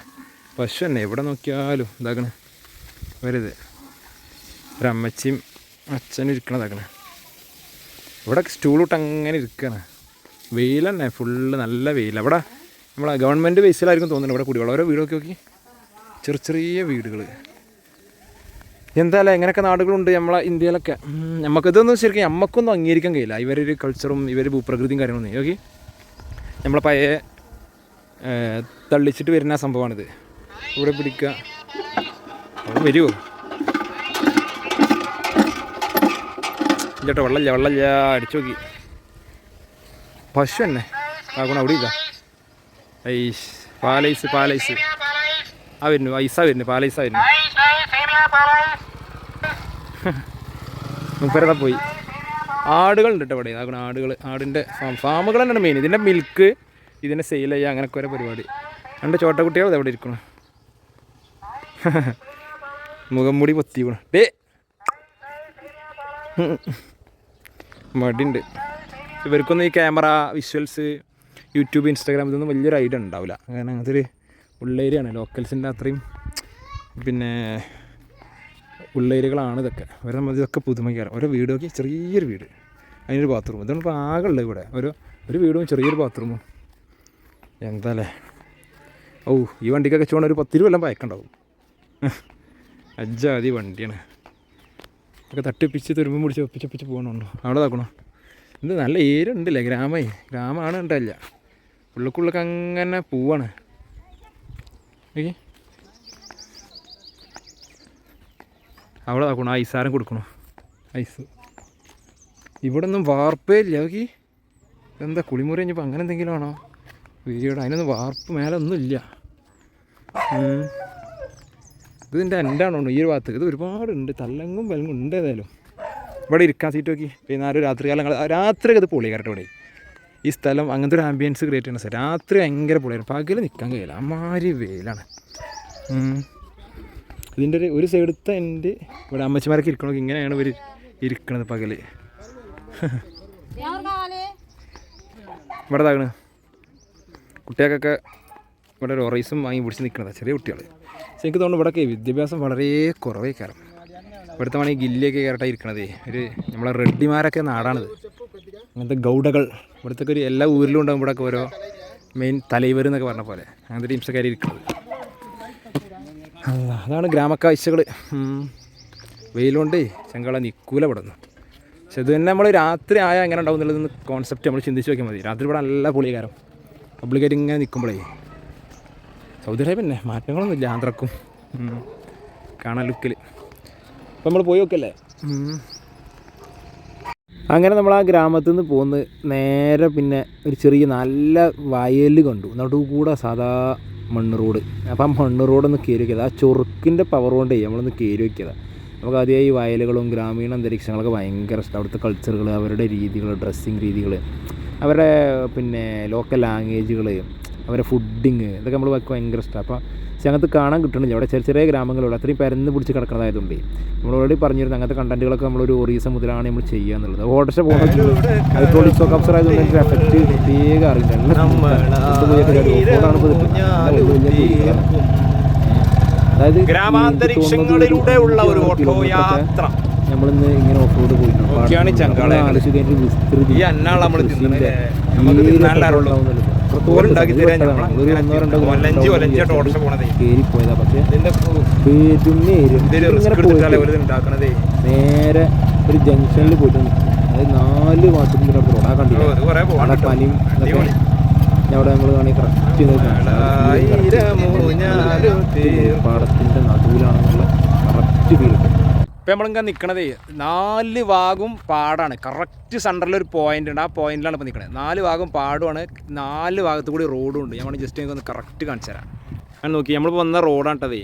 പശു തന്നെ എവിടെ നോക്കിയാലും ഇതാക്കണേ. വരുത് ഒരമ്മച്ചിയും അച്ഛനും ഇരിക്കണതാക്കണേ. ഇവിടെ സ്റ്റൂളിട്ട് അങ്ങനെ ഇരിക്കുകയാണ്. വെയിൽ തന്നെ ഫുള്ള്, നല്ല വെയിൽ. അവിടെ നമ്മളെ ഗവൺമെൻറ് ബേസിലായിരിക്കും തോന്നുന്നത് ഇവിടെ കുടിവെള്ളം. ഓരോ വീടൊക്കെ നോക്കി, ചെറിയ വീടുകൾ. എന്തായാലും എങ്ങനെയൊക്കെ നാടുകളുണ്ട് നമ്മളെ ഇന്ത്യയിലൊക്കെ. നമുക്കിതൊന്നും ശരിക്കും നമുക്കൊന്നും അംഗീകരിക്കാൻ കഴിയില്ല. ഇവരൊരു കൾച്ചറും ഇവർ ഭൂപ്രകൃതിയും കാര്യങ്ങളൊന്നും. ഓക്കെ. നമ്മളെ പഴയ തള്ളിച്ചിട്ട് വരുന്ന സംഭവമാണിത്. ഇവിടെ പിടിക്കുക, അവിടെ വരുമോ ചേട്ടാ? വെള്ളമില്ല അടിച്ചു നോക്കി. പശു തന്നെ ആക്കണം. അവിടെ ഇല്ല ഐസ് പാലൈസ് ആ വരുന്നു, ഐസാ വരുന്നു, പാലൈസാ വരുന്നു. മുപ്പരതാ പോയി. ആടുകളുണ്ട് കേട്ടോ ഇവിടെ. ആക്കണം ആടിൻ്റെ ഫാമുകൾ തന്നെയാണ് മെയിൻ. ഇതിൻ്റെ മിൽക്ക്, ഇതിൻ്റെ സെയിൽ ചെയ്യുക, അങ്ങനെയൊക്കെ ഓരോ പരിപാടി. രണ്ട് ചോട്ടക്കുട്ടികൾ ഇതെവിടെ ഇരിക്കണം. മുഖം മൂടി പൊത്തിക്കണം. മടിയുണ്ട് ഇവർക്കൊന്നും. ഈ ക്യാമറ വിഷ്വൽസ്, യൂട്യൂബ്, ഇൻസ്റ്റാഗ്രാം ഇതൊന്നും വലിയൊരു ഐഡിയ ഉണ്ടാവില്ല. അങ്ങനെ അങ്ങനത്തെ ഒരു ഉള്ളേരിയാണ്. ലോക്കൽസിൻ്റെ അത്രയും പിന്നെ ഉള്ളേരികളാണ് ഇതൊക്കെ. അവരെ നമ്മൾ ഇതൊക്കെ പുതുമയ്ക്കാരം. ഓരോ വീട് നോക്കി, ചെറിയൊരു വീട്, അതിനൊരു ബാത്റൂം. ഇതാണ് ഇപ്പോൾ ആകെ ഉള്ളത് ഇവിടെ. ഒരു വീടും ചെറിയൊരു ബാത്റൂമും. എന്താല്ലേ ഈ വണ്ടിക്കൊക്കെ ചൂടാൻ ഒരു 10 കൊല്ലം പയക്കുണ്ടാവും. അജ്ജാതി വണ്ടിയാണ്. ഒക്കെ തട്ടിപ്പിച്ച് തുരുമ്പ് പിടിച്ച് ഒപ്പിച്ചൊപ്പിച്ച് പോകണുണ്ടോ? അവിടെ നോക്കണോ? ഇത് നല്ല ഏരിയ ഉണ്ടല്ലേ, ഗ്രാമമാണ് ഉണ്ടല്ല. ഉള്ളിക്കുള്ളൊക്കെ അങ്ങനെ പോവാണ്. അവിടെ നോക്കണം, ഐസാരം കൊടുക്കണോ? ഐസ് ഇവിടെ ഒന്നും വാർപ്പേ ഇല്ല. നോക്കി എന്താ കുളിമുറി കഴിഞ്ഞപ്പോൾ അങ്ങനെ എന്തെങ്കിലും ആണോ വീഡിയോയുടെ? അതിനൊന്നും വാർപ്പ് മേലെ ഒന്നും ഇല്ല. ഇതിൻ്റെ എൻ്റാണോ ഈ ഒരു ഭാഗത്ത്? ഇത് ഒരുപാടുണ്ട്, തല്ലങ്ങും വെലങ്ങും ഉണ്ട്. ഏതായാലും ഇവിടെ ഇരിക്കാൻ സീറ്റ് നോക്കി. പിന്നെ രാത്രിയൊക്കെ ഇത് പൊളി കറക്റ്റ്. ഇവിടെ ഈ സ്ഥലം അങ്ങനത്തെ ഒരു ആംബിയൻസ് ക്രിയേറ്റ് ചെയ്യുന്ന സ്ഥലം. രാത്രി ഭയങ്കര പൊളിയാണ്. പകൽ നിൽക്കാൻ കഴിയില്ല, അമ്മാതിരി വെയിലാണ്. ഇതിൻ്റെ ഒരു സൈഡത്തെ എൻ്റെ ഇവിടെ അമ്മച്ചിമാരൊക്കെ ഇരിക്കണമെങ്കിൽ ഇങ്ങനെയാണ് ഇവർ ഇരിക്കണത് പകൽ. ഇവിടെ താകണ് കുട്ടികൾക്കൊക്കെ ഇവിടെ ഒരു റൈസും വാങ്ങി പിടിച്ച് നിൽക്കണതാണ്, ചെറിയ കുട്ടികൾ. പക്ഷേ എനിക്ക് തോന്നുന്നു ഇവിടെയൊക്കെ വിദ്യാഭ്യാസം വളരെ കുറവേ കാരണം. ഇവിടുത്തെ വേണമെങ്കിൽ ഗില്ലിയൊക്കെ കയറട്ടായി ഇരിക്കണതേ. നമ്മളെ റെഡ്ഡിമാരൊക്കെ നാടാണിത്. അങ്ങനത്തെ ഗൗഡകൾ ഇവിടുത്തെ ഒരു എല്ലാ ഊരിലും ഉണ്ടാകും. ഇവിടെയൊക്കെ ഓരോ മെയിൻ തലൈവർ എന്നൊക്കെ പറഞ്ഞ പോലെ അങ്ങനത്തെ ടീംസൊക്കെ ആയി ഇരിക്കുന്നത്. അതാണ് ഗ്രാമക്കാഴ്ചകൾ. വെയിലുകൊണ്ട് ചെങ്കള നിൽക്കൂല ഇവിടെ നിന്ന്. പക്ഷെ ഇത് തന്നെ നമ്മൾ രാത്രി ആയാൽ എങ്ങനെ ഉണ്ടാവും എന്നുള്ളതെന്ന് കോൺസെപ്റ്റ് നമ്മൾ ചിന്തിച്ച് നോക്കിയാൽ മതി. രാത്രി ഇവിടെ നല്ല പൊളികാരം പബ്ലിക്കായിട്ട് ഇങ്ങനെ നിൽക്കുമ്പോഴേ. സൗദി അറേബ്യ പിന്നെ മാറ്റങ്ങളൊന്നുമില്ല ആന്ധ്രക്കും കാണാൻ ലുക്കിൽ. അപ്പം നമ്മൾ പോയി നോക്കല്ലേ. അങ്ങനെ നമ്മൾ ആ ഗ്രാമത്തിൽ നിന്ന് പോന്ന് നേരെ പിന്നെ ഒരു ചെറിയ നല്ല വയൽ കണ്ടു. നടുക്കൂടെ സാധാ മണ്ണ് റോഡ്. അപ്പം ആ മണ്ണ് റോഡൊന്ന് കയറി വയ്ക്കിയത്. ആ ചൊറുക്കിൻ്റെ പവർ കൊണ്ടേ നമ്മളൊന്ന് കയറി വയ്ക്കിയതാണ്. നമുക്ക് ആദ്യമായി ഈ വയലുകളും ഗ്രാമീണ അന്തരീക്ഷങ്ങളൊക്കെ ഭയങ്കര ഇഷ്ടം. അവിടുത്തെ കൾച്ചറുകൾ, അവരുടെ രീതികൾ, ഡ്രസ്സിങ് രീതികൾ, അവരുടെ പിന്നെ ലോക്കൽ ലാംഗ്വേജുകൾ, അവരുടെ ഫുഡിങ്, ഇതൊക്കെ നമ്മൾ ഭയങ്കര ഇഷ്ടമാണ്. അപ്പോൾ പക്ഷെ അങ്ങനത്തെ കാണാൻ കിട്ടണില്ല. അവിടെ ചെറിയ ചെറിയ ഗ്രാമങ്ങളുള്ള അത്രയും പരന്ന് പിടിച്ച് കിടക്കുന്നതായതുകൊണ്ട് നമ്മൾ ഓൾറെഡി പറഞ്ഞിരുന്നു അങ്ങനത്തെ കണ്ടന്റുകളൊക്കെ നമ്മളൊരു ഒറീസ മുതലാണ് നമ്മൾ ചെയ്യുക എന്നുള്ളത്. ഓട്ടർഷ പോകുന്നത് ഹൈഡ്രോളിക് ഷോക്ക് അബ്സർ ആയതുകൊണ്ട് എനിക്ക് എഫക്റ്റ് പ്രത്യേകം അറിയില്ല. അതായത് ഗ്രാമാന്തരീക്ഷങ്ങളിലൂടെ ഉള്ള ഒരു ഓട്ടോ യാത്ര നമ്മളിന്ന് ഇങ്ങനെ ഓഫ് റോഡ് പോയിട്ടുണ്ട്. ആലോചിച്ച് കഴിഞ്ഞിട്ട് വിസ്തൃതി കയറിപ്പോയതാ. പക്ഷേ നേരെ ഒരു ജംഗ്ഷനിൽ പോയിട്ട് അതായത് 4 ഭാഗത്തും റോഡ് ആ കണ്ടില്ല. പനിയും അവിടെ നമ്മൾ വേണമെങ്കിൽ കറക്റ്റ് പാടത്തിൻ്റെ നടുവിലാണെന്നുള്ള കറക്റ്റ് ഫീൽ കിട്ടും. ഇപ്പം നമ്മളിങ്ങനെ നിൽക്കണതേ 4 ഭാഗവും പാടാണ്. കറക്റ്റ് സെൻറ്ററിലൊരു പോയിൻ്റ് ഉണ്ട്. ആ പോയിന്റിലാണ് ഇപ്പോൾ നിൽക്കണത്. 4 ഭാഗം പാടുമാണ്, 4 ഭാഗത്ത് കൂടി റോഡും ഉണ്ട്. നമ്മൾ ജസ്റ്റ് എനിക്ക് ഒന്ന് കറക്റ്റ് കാണിച്ചു തരാം. ഞാൻ നോക്കി നമ്മളിപ്പോൾ വന്ന റോഡാണ് കേട്ടതേ.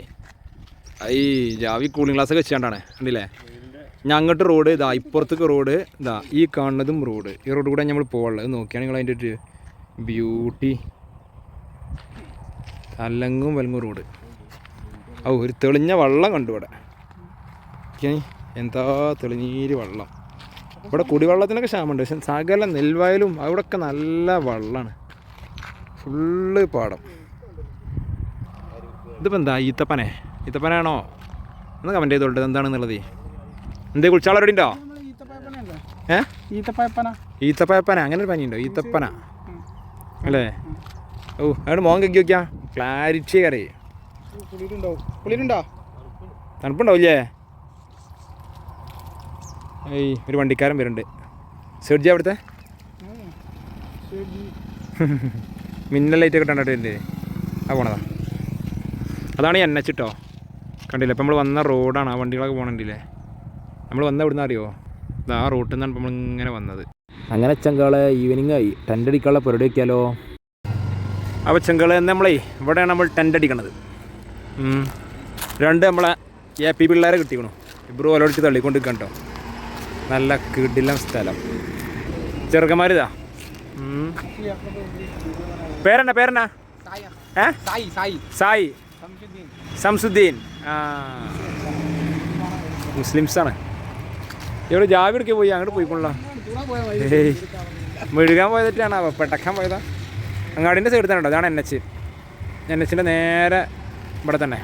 ഈ ജാവി കൂളിംഗ് ഗ്ലാസ്സൊക്കെ വെച്ചാണ്ടാണ് കണ്ടില്ലേ. ഞാൻ അങ്ങോട്ട് റോഡ് ഇതാ, ഇപ്പുറത്തേക്ക് റോഡ് ഇതാ, ഈ കാണുന്നതും റോഡ്. ഈ റോഡ് കൂടെ നമ്മൾ പോകാനുള്ളത്. നോക്കിയാണെങ്കിൽ നിങ്ങൾ അതിൻ്റെ ഒരു ബ്യൂട്ടി. അല്ലങ്ങും വലങ്ങും റോഡ്. ഒരു തെളിഞ്ഞ വെള്ളം കണ്ടു ഇവിടെ. എന്താ തെളിനീര് വെള്ളം. ഇവിടെ കുടിവെള്ളത്തിനൊക്കെ ക്ഷാമമുണ്ട്. പക്ഷെ സകല നെൽവയലും അവിടെയൊക്കെ നല്ല വെള്ളമാണ്. ഫുള്ള് പാടം. ഇതിപ്പോൾ എന്താ ഈത്തപ്പനാണോ എന്ന് കമൻറ്റ് ചെയ്തോട്ടെ എന്താണെന്നുള്ളത്. എന്തേ കുളിച്ചാളവിടെ ഉണ്ടോ? ഈത്തപ്പന അങ്ങനെ ഒരു പനിയുണ്ടോ? ഈത്തപ്പന അല്ലേ? അവിടെ മോൻ കക്കി നോക്കിയാ ക്ലാരിറ്റി കറി. തണുപ്പുണ്ടാവില്ലേ? ഒരു വണ്ടിക്കാരൻ വരുന്നുണ്ട്. സെർജി അവിടുത്തെ മിന്നൽ ലൈറ്റൊക്കെ ഇട്ടാണ്ട് ആ പോണതാ. അതാണ് ഈ NH കേട്ടോ. കണ്ടില്ലേ ഇപ്പം നമ്മൾ വന്ന റോഡാണ്. ആ വണ്ടികളൊക്കെ പോകണുണ്ടില്ലേ. നമ്മൾ വന്ന എവിടുന്ന് അറിയോ? ആ റൂട്ടിൽ നിന്നാണ് ഇപ്പം നമ്മളിങ്ങനെ വന്നത്. അങ്ങനെ ചങ്കാളെ ഈവനിങ് ആയി. ടെൻ്റ് അടിക്കാനുള്ള പരിപാടി വയ്ക്കാലോ. അപ്പോൾ ചങ്കാളെ നമ്മളെ ഇവിടെയാണ് നമ്മൾ ടെൻ്റ് അടിക്കണത്. 2 നമ്മളെ AP പിള്ളേരെ കിട്ടിക്കണു. ഇബ്രു ഓലോടിച്ച് തള്ളിക്കൊണ്ട് നിൽക്കണം കേട്ടോ. നല്ല കിടിലം സ്ഥലം. ചെറുക്കന്മാരിതാ. പേരെന്നാ സായി സംസുദ്ദീൻ. മുസ്ലിംസാണ്. ഇവിടെ ജാവി എടുക്കാൻ പോയി അങ്ങോട്ട് പോയിക്കൊള്ളാം. മെഴുകാൻ പോയതിട്ടാണ് പെട്ടക്കാൻ പോയതാ. അങ്ങാടിൻ്റെ സൈഡിൽ തന്നെ ഉണ്ടോ. അതാണ് NHൻ്റെ നേരെ ഇവിടെ തന്നെ.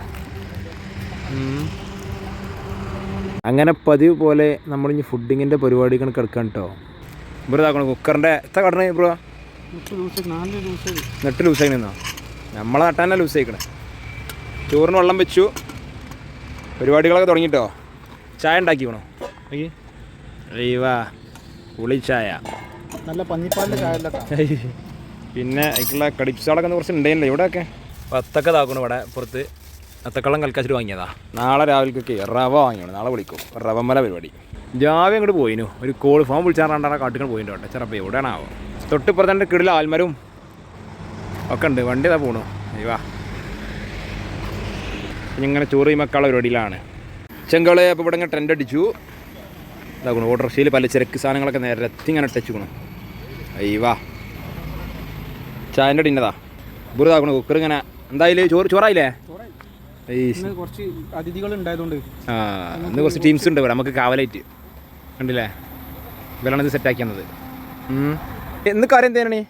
അങ്ങനെ പതിവ് പോലെ നമ്മളിനി ഫുഡിങ്ങിൻ്റെ പരിപാടികൾ കിടക്കാൻ കേട്ടോ. ഇവിടെ ഇതാക്കണം കുക്കറിൻ്റെ എത്ര കടണേ ബ്രോ? 8 ലൂസായി നിന്നോ? നമ്മളെ നട്ടാനെ ലൂസായിക്കണേ. ചോറിന് വെള്ളം വെച്ചു. പരിപാടികളൊക്കെ തുടങ്ങിയിട്ടോ. ചായ ഉണ്ടാക്കിക്കണോ? അയ്യവാ പുളി ചായ, നല്ല പന്നിപ്പാലിൻ്റെ ചായ. പിന്നെ അതിക്കുള്ള കടിച്ചാളൊക്കെ കുറച്ച് ഉണ്ടായില്ലേ ഇവിടെയൊക്കെ. വത്തക്ക ഇതാക്കണം ഇവിടെ പുറത്ത്. വത്തക്കള്ളം കൽക്കാച്ചിട്ട് വാങ്ങിയതാ. നാളെ രാവിലേക്കൊക്കെ റവ വാങ്ങിയാണ്. നാളെ വിളിക്കും. റവമല പരിപാടി. ജാവി അങ്ങോട്ട് പോയിനു. ഒരു കോൾ ഫോം വിളിച്ചാറാണ്ടാണ് കാട്ടുകൾ പോയിട്ടോ. ചിലപ്പോൾ എവിടെയാണ് ആവോ. തൊട്ടിപ്പുറത്തെ കിടില ആൽമരും ഒക്കെ ഉണ്ട്. വണ്ടി ഇതാ പോണു. അയ്യവാ ഇങ്ങനെ ചോറ് ചെയ്യുമ്പോൾ പരിപാടിയിലാണ് ചെങ്കള്. അപ്പോൾ ഇവിടെ ഇങ്ങനെ ടെൻ്റ് അടിച്ചു ഇതാക്കണം. ഓട്ടോറിക്ഷയിൽ പലചരക്ക് സാധനങ്ങളൊക്കെ നിരത്തി ഇങ്ങനെ ഇട്ടച്ചുക്കണം. അയ്യവാ ചായൻ്റെ അടിന്നതാ. ഇവിടെ ഇതാക്കണം കുക്കർ ഇങ്ങനെ. എന്തായാലും ചോറായില്ലേ? കുറച്ച് അതിഥികൾ ഉണ്ടായതുകൊണ്ട് ഇന്ന് കുറച്ച് ടീംസ് ഉണ്ട് ഇവിടെ നമുക്ക് കാവലായിട്ട്. കണ്ടില്ലേ ഇവരാണ് ഇത് സെറ്റാക്കിയത്. എന്ന് കാര്യം എന്തേനാണ്?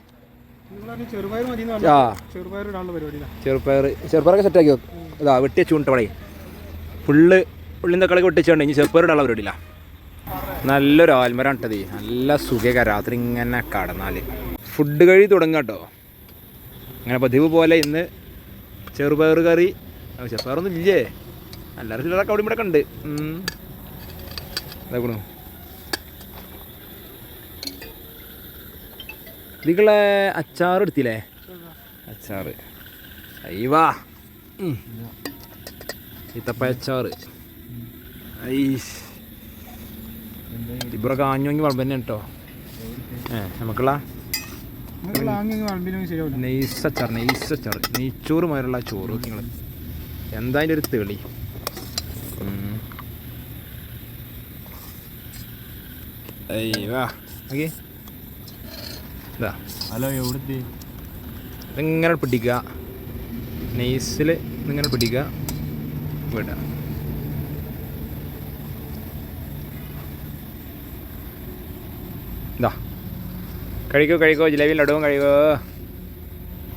ചെറുപ്പയറൊക്കെ സെറ്റാക്കിയോ? ഇതാ വെട്ടി വെച്ചുകൊണ്ട് അവിടെ ഫുള്ള് ഉള്ളിൽ തക്കളൊക്കെ വെട്ടിച്ചുകൊണ്ട് ഇനി ചെറുപ്പയറിടാനുള്ള പരിപാടിയില്ല. നല്ലൊരു ആൽമരം ഇട്ടത്. നല്ല സുഖക രാത്രി ഇങ്ങനെ കടന്നാൽ. ഫുഡ് കഴി തുടങ്ങുക കേട്ടോ. അങ്ങനെ പതിവ് പോലെ ഇന്ന് ചെറുപയർ കറി. ചെറുപയറൊന്നും ഇല്ലേ? എല്ലാവരും ചിലരൊക്കെ അവിടെ ഇവിടെ ഉണ്ട്. ഇതാക്കണു ഇതികളെ അച്ചാർ എടുത്തില്ലേ? അച്ചാർ അയ്യവാ ഈത്തപ്പഴച്ചാറ്. ഇബ്രൊക്കെ ആഞ്ഞോങ്ങി വളമ്പ് തന്നെ കേട്ടോ. നമുക്കുള്ള നെയ്സച്ചാർ നെയ്ച്ചോറുമായുള്ള ചോറ് നിങ്ങൾ എന്താ അതിൻ്റെ ഒരു തെളി. അയ്യവാ ഓക്കെ. ഇതാ ഹലോ എവിടുത്തെ ഇതിങ്ങനെ പിടിക്കുക. നെയ്സിൽ ഇതിങ്ങനെ പിടിക്കുക. വിടുക. ഇതാ കഴിക്കോ ജിലേബി ലഡുവും കഴിക്കോ.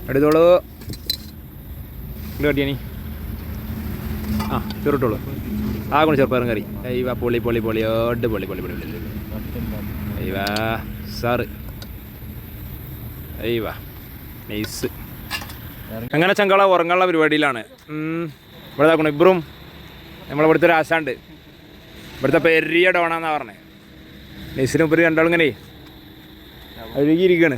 എടുത്തോളൂ. ഇത് കട്ടിയാനി ചെറുട്ടോളൂ. കൊണ്ട് ചെറുപ്പയറും കറി. അയ്യവാ പൊളി ഓട്ട് പൊളി അയ്യവാ സാറ്. അയ്യവാ നൈസ്. അങ്ങനെ ചങ്കള ഉറങ്ങാനുള്ള പരിപാടിയിലാണ്. ഇവിടെ ഇതാക്കണം ഇബ്രും നമ്മളിവിടുത്തെ ഒരു ആശാണ്ട്. ഇവിടുത്തെ പെരിയ ഡോണാന്നാ പറഞ്ഞത്. നൈസിന് ഉപരി രണ്ടാളിങ്ങനെ അഴുകിയിരിക്കുകയാണ്.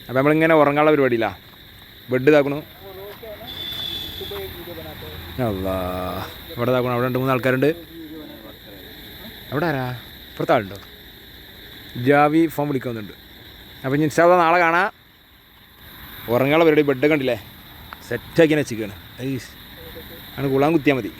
അപ്പം നമ്മളിങ്ങനെ ഉറങ്ങാനുള്ള പരിപാടിയില്ല. ബെഡ് ഇതാക്കണു. അല്ലാ ഇവിടെ ഇതാക്കണം. അവിടെ 2-3 ആൾക്കാരുണ്ട്. അവിടെ ആരാ? ഇപ്പുറത്തെ ആളുണ്ടോ? ജാവി ഫോം വിളിക്കുന്നുണ്ട്. അപ്പം ഇനി ഇൻഷാ അല്ലാഹ് നാളെ കാണാം. ഉറങ്ങാനുള്ള പരിപാടി. ബെഡ് കണ്ടില്ലേ സെറ്റാക്കി വെച്ചിരിക്കുകയാണ്. അങ്ങനെ കുളാൻ കുത്തിയാൽ മതി.